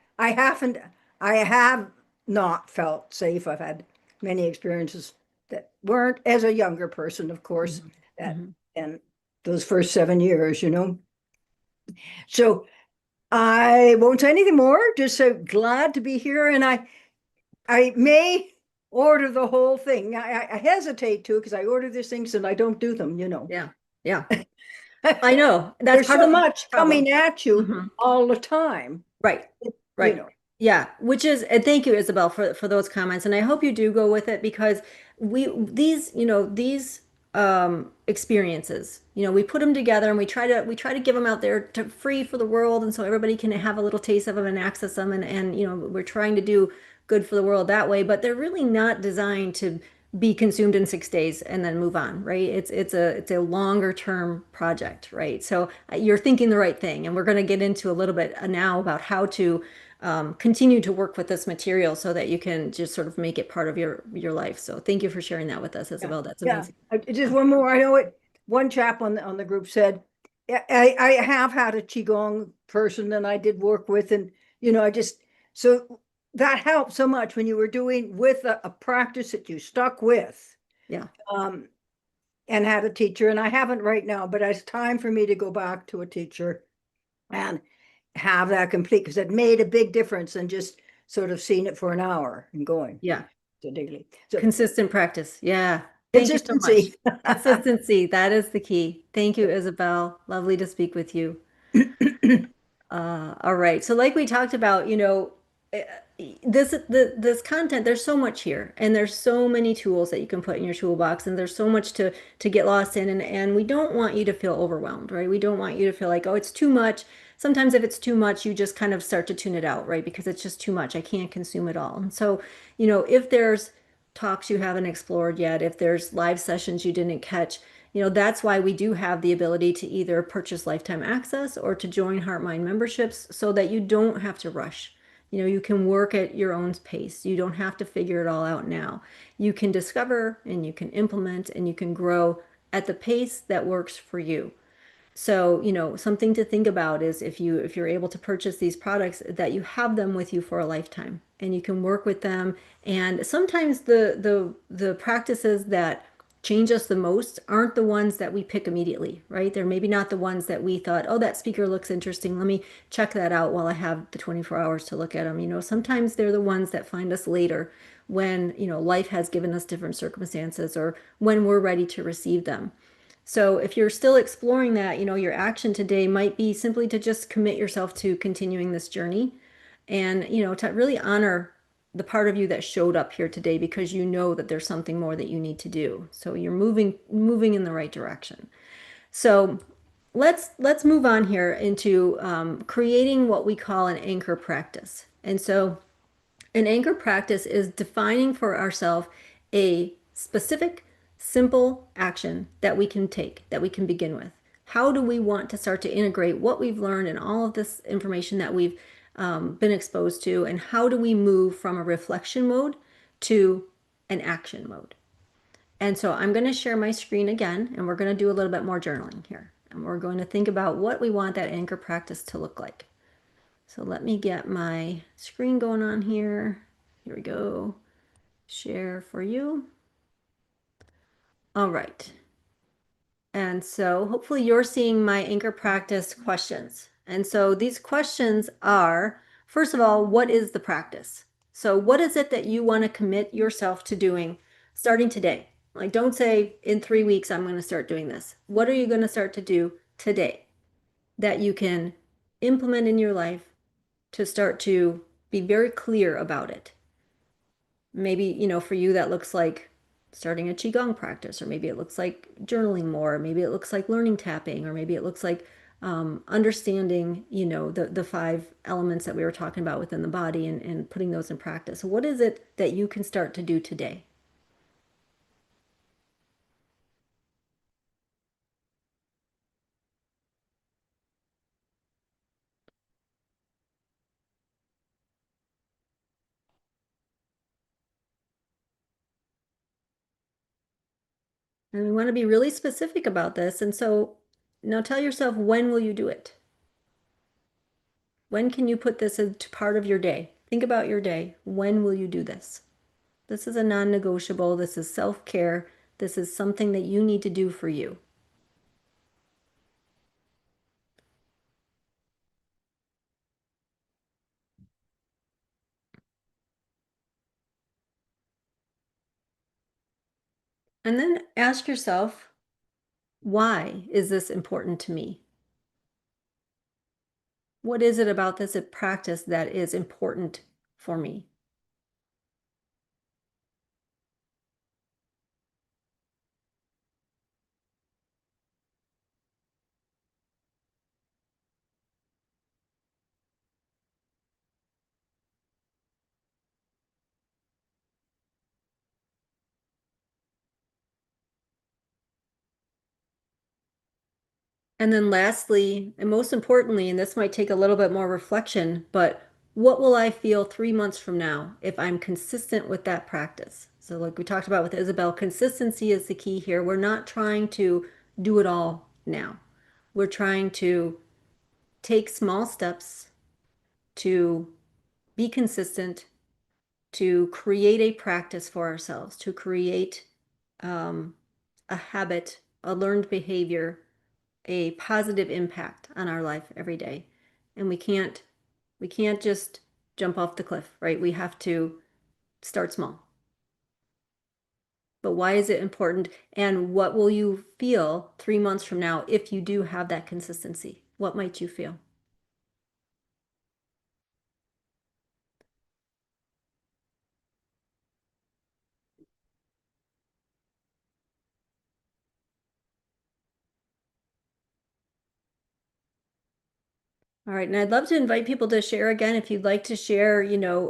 I have not felt safe. I've had many experiences that weren't, as a younger person, of course, Mhm. that Mhm. and those first 7 years. So I won't say anything more. Just so glad to be here, and I may order the whole thing. I hesitate to because I order these things and I don't do them. Yeah. Yeah. I know. That's There's part so of the much problem. coming at you Mhm. all the time. Right. You Right. know. Yeah, which is, and thank you, Isabel, for those comments. And I hope you do go with it because these experiences, we put them together and we try to give them out there to free for the world, and so everybody can have a little taste of them and access them, and we're trying to do good for the world that way, but they're really not designed to be consumed in 6 days and then move on, right? It's a longer term project, right? So you're thinking the right thing, and we're going to get into a little bit now about how to continue to work with this material so that you can just sort of make it part of your life. So thank you for sharing that with us, Yeah, Isabel. That's yeah. amazing. Just one more. I know it. One chap on the group said, "Yeah, I have had a qigong person that I did work with, and I just so that helped so much when you were doing with a practice that you stuck with, Yeah. um, and had a teacher. And I haven't right now, but it's time for me to go back to a teacher and have that complete because it made a big difference and just sort of seeing it for an hour and going Yeah. to daily. So Consistent practice. Yeah. Thank you so much. consistency. Consistency. That is the key. Thank you, Isabel. Lovely to speak with you. All right. So like we talked about, eh, this content, there's so much here and there's so many tools that you can put in your toolbox and there's so much to get lost in and we don't want you to feel overwhelmed, right? We don't want you to feel like, oh, it's too much. Sometimes if it's too much, you just kind of start to tune it out, right? Because it's just too much. I can't consume it all. And so, if there's talks you haven't explored yet, if there's live sessions you didn't catch, that's why we do have the ability to either purchase lifetime access or to join Heart Mind memberships so that you don't have to rush. You can work at your own pace. You don't have to figure it all out now. You can discover and you can implement and you can grow at the pace that works for you. So, something to think about is if you're able to purchase these products, that you have them with you for a lifetime and you can work with them. And sometimes the practices that change us the most aren't the ones that we pick immediately, right? They're maybe not the ones that we thought, oh, that speaker looks interesting. Let me check that out while I have the 24 hours to look at them. Sometimes they're the ones that find us later when, life has given us different circumstances or when we're ready to receive them. So if you're still exploring that, your action today might be simply to just commit yourself to continuing this journey and, to really honor the part of you that showed up here today because you know that there's something more that you need to do. So you're moving in the right direction. So let's move on here into creating what we call an anchor practice. And so an anchor practice is defining for ourselves a specific, simple action that we can take, that we can begin with. How do we want to start to integrate what we've learned and all of this information that we've been exposed to, and how do we move from a reflection mode to an action mode? And so I'm going to share my screen again, and we're going to do a little bit more journaling here. And we're going to think about what we want that anchor practice to look like. So let me get my screen going on here. Here we go. Share for you. All right. And so hopefully you're seeing my anchor practice questions. And so these questions are, first of all, what is the practice? So what is it that you want to commit yourself to doing starting today? Like, don't say in 3 weeks, I'm going to start doing this. What are you going to start to do today that you can implement in your life to start to be very clear about it? Maybe, for you, that looks like starting a Qigong practice, or maybe it looks like journaling more, or maybe it looks like learning tapping, or maybe it looks like understanding, the five elements that we were talking about within the body and putting those in practice. So what is it that you can start to do today? And we want to be really specific about this. And so now tell yourself, when will you do it? When can you put this into part of your day? Think about your day. When will you do this? This is a non-negotiable. This is self-care. This is something that you need to do for you. And then ask yourself, why is this important to me? What is it about this practice that is important for me? And then lastly, and most importantly, and this might take a little bit more reflection, but what will I feel 3 months from now if I'm consistent with that practice? So like we talked about with Isabel, consistency is the key here. We're not trying to do it all now. We're trying to take small steps to be consistent, to create a practice for ourselves, to create um, a habit, a learned behavior, a positive impact on our life every day. And we can't just jump off the cliff, right? We have to start small. But why is it important? And what will you feel 3 months from now if you do have that consistency? What might you feel? All right, and I'd love to invite people to share again if you'd like to share,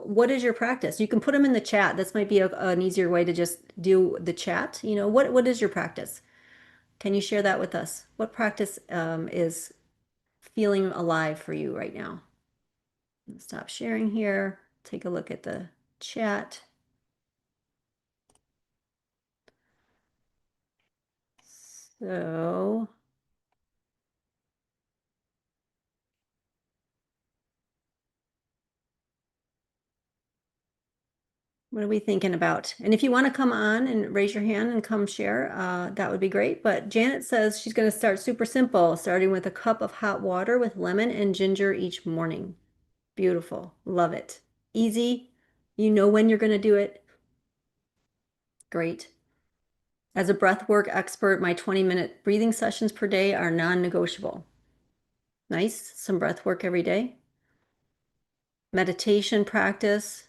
what is your practice? You can put them in the chat. This might be an easier way to just do the chat. What is your practice? Can you share that with us? What practice is feeling alive for you right now? Stop sharing here. Take a look at the chat. So what are we thinking about? And if you want to come on and raise your hand and come share, that would be great. But Janet says she's going to start super simple, starting with a cup of hot water with lemon and ginger each morning. Beautiful. Love it. Easy. You know when you're going to do it. Great. As a breathwork expert, my 20-minute breathing sessions per day are non-negotiable. Nice. Some breath work every day. Meditation practice,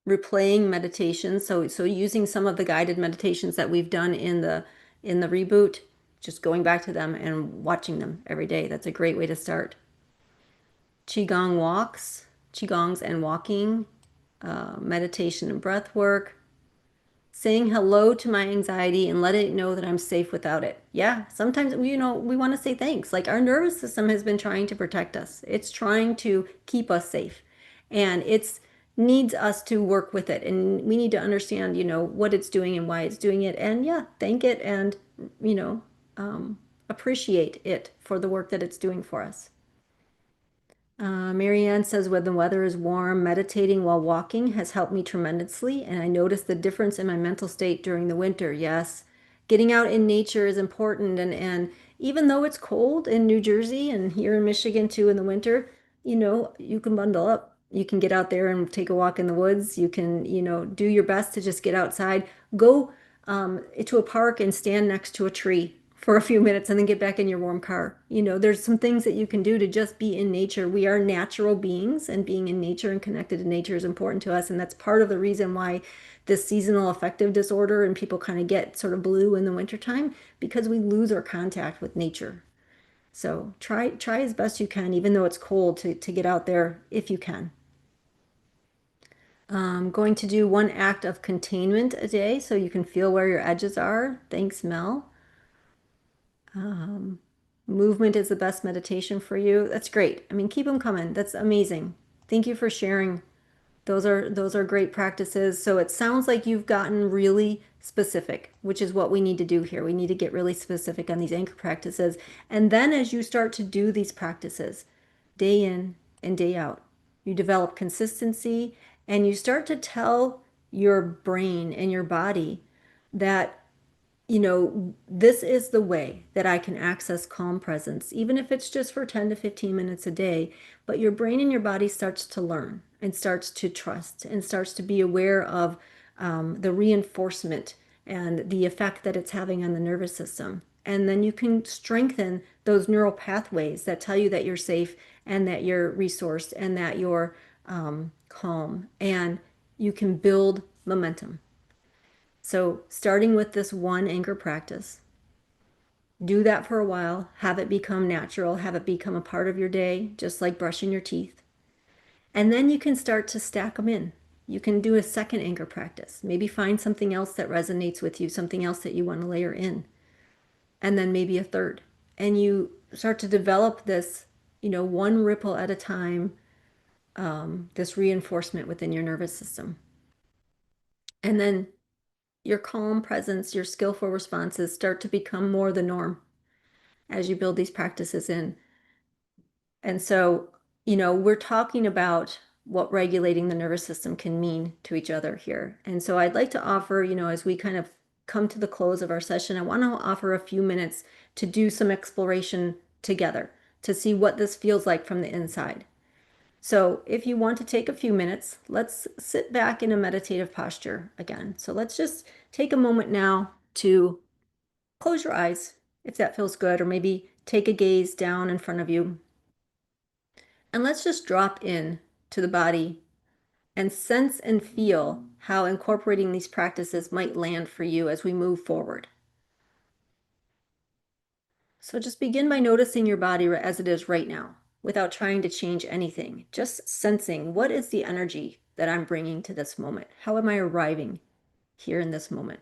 replaying meditation. So using some of the guided meditations that we've done in the reboot, just going back to them and watching them every day. That's a great way to start. Qigong walks, Qigongs and walking, meditation and breath work, saying hello to my anxiety and letting it know that I'm safe without it. Yeah, sometimes we want to say thanks. Like our nervous system has been trying to protect us. It's trying to keep us safe. And it's needs us to work with it. And we need to understand, what it's doing and why it's doing it. And yeah, thank it and, you know, appreciate it for the work that it's doing for us. Marianne says, when the weather is warm, meditating while walking has helped me tremendously, and I notice the difference in my mental state during the winter. Yes, getting out in nature is important, and even though it's cold in New Jersey and here in Michigan too in the winter, you can bundle up. You can get out there and take a walk in the woods. You can, do your best to just get outside. Go to a park and stand next to a tree for a few minutes and then get back in your warm car. There's some things that you can do to just be in nature. We are natural beings, and being in nature and connected to nature is important to us. And that's part of the reason why this seasonal affective disorder and people kind of get sort of blue in the wintertime, because we lose our contact with nature. So try as best you can, even though it's cold, to get out there if you can. I'm going to do one act of containment a day so you can feel where your edges are. Thanks, Mel. Um, Movement is the best meditation for you. That's great. I mean, keep them coming. That's amazing. Thank you for sharing. Those are great practices. So it sounds like you've gotten really specific, which is what we need to do here. We need to get really specific on these anchor practices. And then as you start to do these practices day in and day out, you develop consistency and you start to tell your brain and your body that this is the way that I can access calm presence, even if it's just for 10 to 15 minutes a day. But your brain and your body starts to learn and starts to trust and starts to be aware of the reinforcement and the effect that it's having on the nervous system. And then you can strengthen those neural pathways that tell you that you're safe and that you're resourced and that you're calm. And you can build momentum. So starting with this one anchor practice, do that for a while, have it become natural, have it become a part of your day, just like brushing your teeth. And then you can start to stack them in. You can do a second anchor practice. Maybe find something else that resonates with you, something else that you want to layer in. And then maybe a third. And you start to develop this, one ripple at a time, this reinforcement within your nervous system. And then your calm presence, your skillful responses start to become more the norm as you build these practices in. And so, we're talking about what regulating the nervous system can mean to each other here. And so I'd like to offer, as we kind of come to the close of our session, I want to offer a few minutes to do some exploration together to see what this feels like from the inside. So if you want to take a few minutes, let's sit back in a meditative posture again. So let's just take a moment now to close your eyes if that feels good, or maybe take a gaze down in front of you. And let's just drop in to the body and sense and feel how incorporating these practices might land for you as we move forward. So just begin by noticing your body as it is right now, without trying to change anything. Just sensing, what is the energy that I'm bringing to this moment? How am I arriving here in this moment?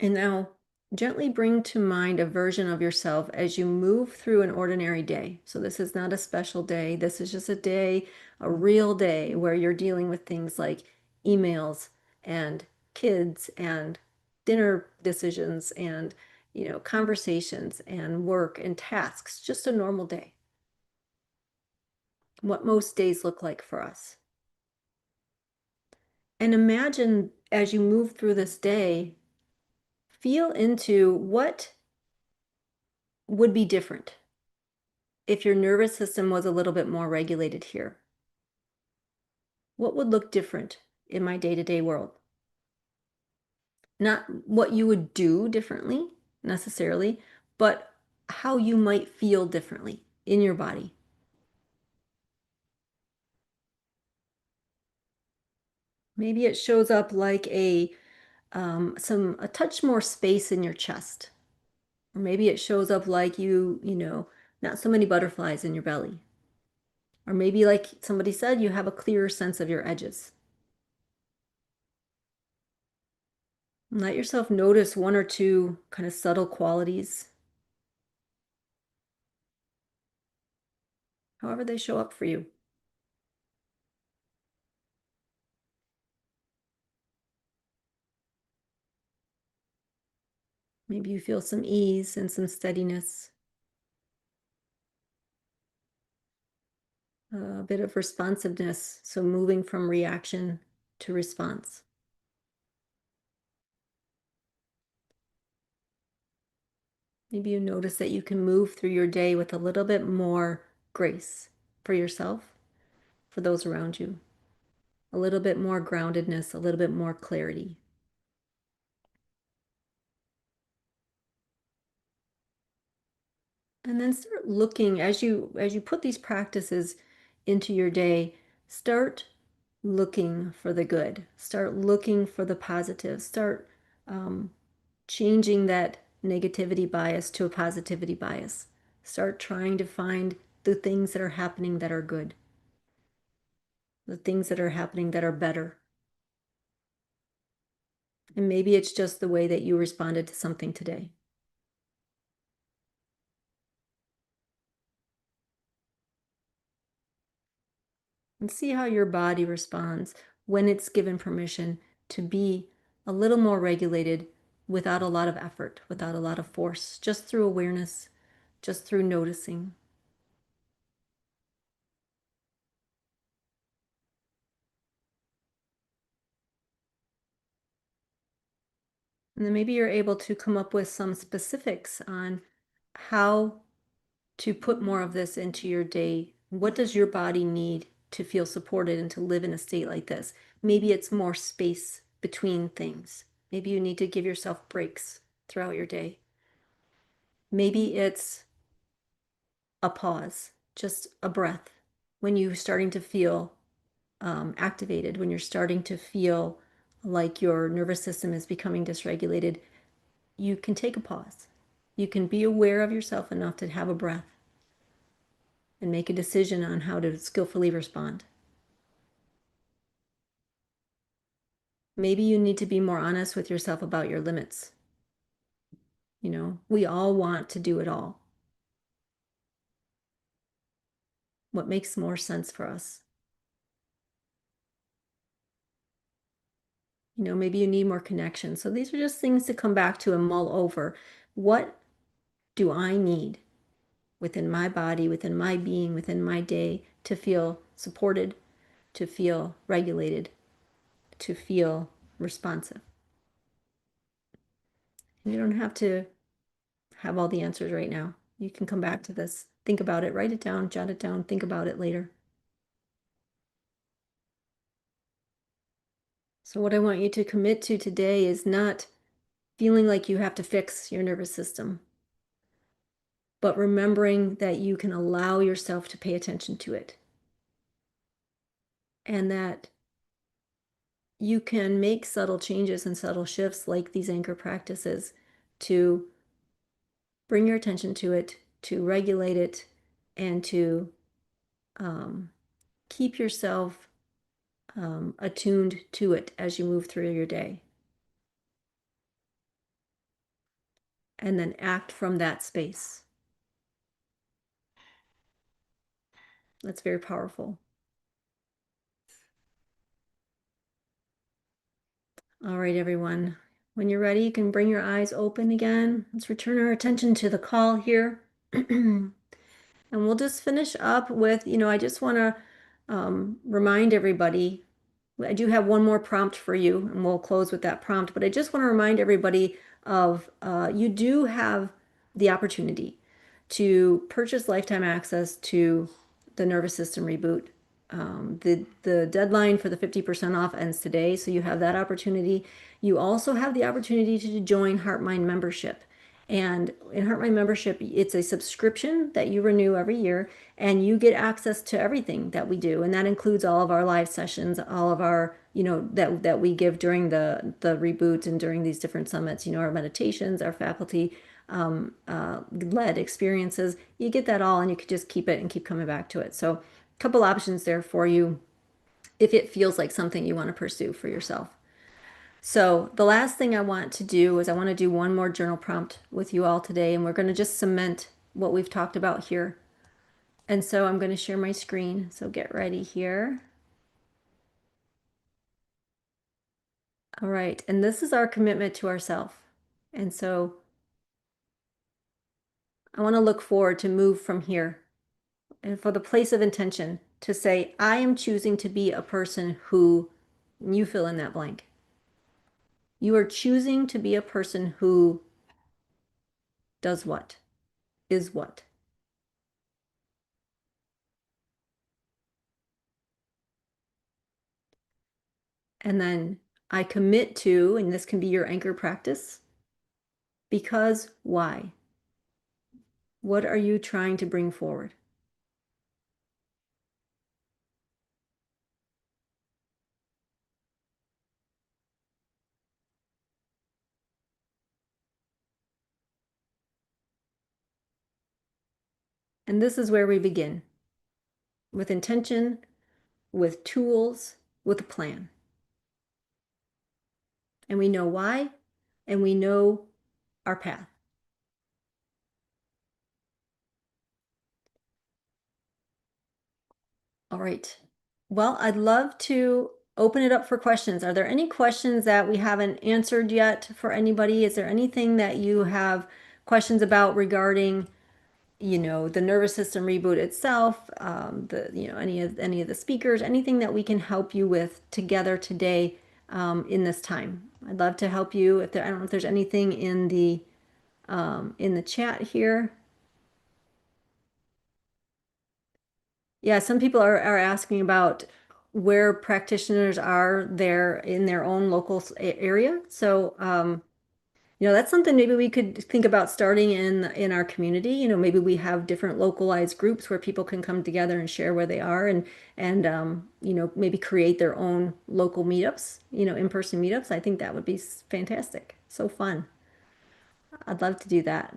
And now gently bring to mind a version of yourself as you move through an ordinary day. So this is not a special day. This is just a day, a real day where you're dealing with things like emails and kids and dinner decisions and, conversations and work and tasks, just a normal day. What most days look like for us. And imagine as you move through this day, feel into what would be different if your nervous system was a little bit more regulated here. What would look different in my day-to-day world? Not what you would do differently necessarily, but how you might feel differently in your body. Maybe it shows up like a touch more space in your chest. Or maybe it shows up like not so many butterflies in your belly. Or maybe like somebody said, you have a clearer sense of your edges. Let yourself notice one or two kind of subtle qualities, however they show up for you. Maybe you feel some ease and some steadiness, a bit of responsiveness, so moving from reaction to response. Maybe you notice that you can move through your day with a little bit more grace for yourself, for those around you, a little bit more groundedness, a little bit more clarity. And then start looking as you put these practices into your day, start looking for the good. Start looking for the positive. Start changing that negativity bias to a positivity bias. Start trying to find the things that are happening that are good, the things that are happening that are better. And maybe it's just the way that you responded to something today. And see how your body responds when it's given permission to be a little more regulated without a lot of effort, without a lot of force, just through awareness, just through noticing. And then maybe you're able to come up with some specifics on how to put more of this into your day. What does your body need to feel supported and to live in a state like this? Maybe it's more space between things. Maybe you need to give yourself breaks throughout your day. Maybe it's a pause, just a breath when you're starting to feel activated, when you're starting to feel like your nervous system is becoming dysregulated. You can take a pause. You can be aware of yourself enough to have a breath and make a decision on how to skillfully respond. Maybe you need to be more honest with yourself about your limits. We all want to do it all. What makes more sense for us? Maybe you need more connection. So these are just things to come back to and mull over. What do I need within my body, within my being, within my day to feel supported, to feel regulated, to feel responsive? And you don't have to have all the answers right now. You can come back to this, think about it, write it down, jot it down, think about it later. So what I want you to commit to today is not feeling like you have to fix your nervous system, but remembering that you can allow yourself to pay attention to it. And that you can make subtle changes and subtle shifts like these anchor practices to bring your attention to it, to regulate it, and to keep yourself attuned to it as you move through your day. and then act from that space. That's very powerful. All right, everyone. When you're ready, you can bring your eyes open again. Let's return our attention to the call here. And we'll just finish up with, I just want to remind everybody, I do have one more prompt for you, and we'll close with that prompt, but I just want to remind everybody of you do have the opportunity to purchase lifetime access to the nervous system reboot. The deadline for the 50% off ends today, so you have that opportunity. You also have the opportunity to join Heart Mind membership. And in Heart Mind membership, it's a subscription that you renew every year, and you get access to everything that we do. And that includes all of our live sessions, all of our, that we give during the reboot and during these different summits, our meditations, our faculty led experiences. You get that all, and you could just keep it and keep coming back to it. So, a couple options there for you if it feels like something you want to pursue for yourself. So the last thing I want to do is I want to do one more journal prompt with you all today, and we're going to just cement what we've talked about here. And so I'm going to share my screen. So get ready here. All right. And this is our commitment to ourselves. And so I want to look forward to move from here and for the place of intention to say, I am choosing to be a person who, you fill in that blank. You are choosing to be a person who does what? Is what? And then I commit to, and this can be your anchor practice, because why? What are you trying to bring forward? And this is where we begin with intention, with tools, with a plan. And we know why, and we know our path. All right. Well, I'd love to open it up for questions. Are there any questions that we haven't answered yet for anybody? Is there anything that you have questions about regarding, the nervous system reboot itself, any of the speakers, anything that we can help you with together today in this time? I'd love to help you. I don't know if there's anything in the chat here. Yeah, some people are asking about where practitioners are there in their own local area. So, that's something maybe we could think about starting in our community. Maybe we have different localized groups where people can come together and share where they are and maybe create their own local meetups, in-person meetups. I think that would be fantastic. So fun. I'd love to do that.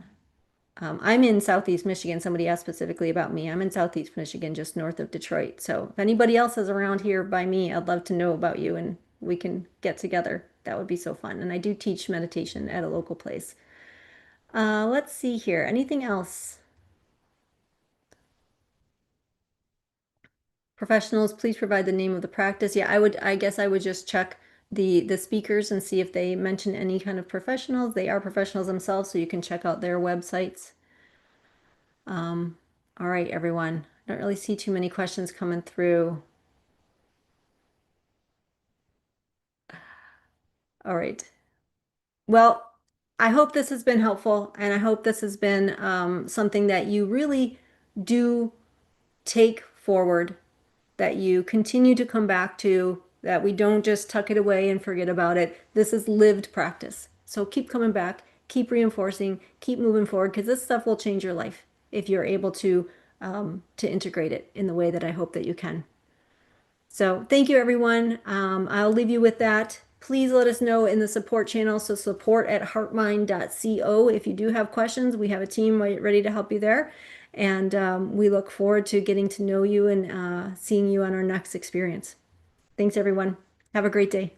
I'm in Southeast Michigan. Somebody asked specifically about me. I'm in Southeast Michigan, just north of Detroit. So if anybody else is around here by me, I'd love to know about you and we can get together. That would be so fun. And I do teach meditation at a local place. Let's see here. Anything else? Professionals, please provide the name of the practice. Yeah, I guess I would just check the speakers and see if they mention any kind of professionals. They are professionals themselves, so you can check out their websites. All right, everyone. I don't really see too many questions coming through. All right. Well, I hope this has been helpful, and I hope this has been something that you really do take forward, that you continue to come back to, that we don't just tuck it away and forget about it. This is lived practice. So keep coming back, keep reinforcing, keep moving forward, because this stuff will change your life if you're able to integrate it in the way that I hope that you can. So thank you, everyone. I'll leave you with that. Please let us know in the support channel. So support@heartmind.co. If you do have questions, we have a team ready to help you there. And we look forward to getting to know you and seeing you on our next experience. Thanks, everyone. Have a great day.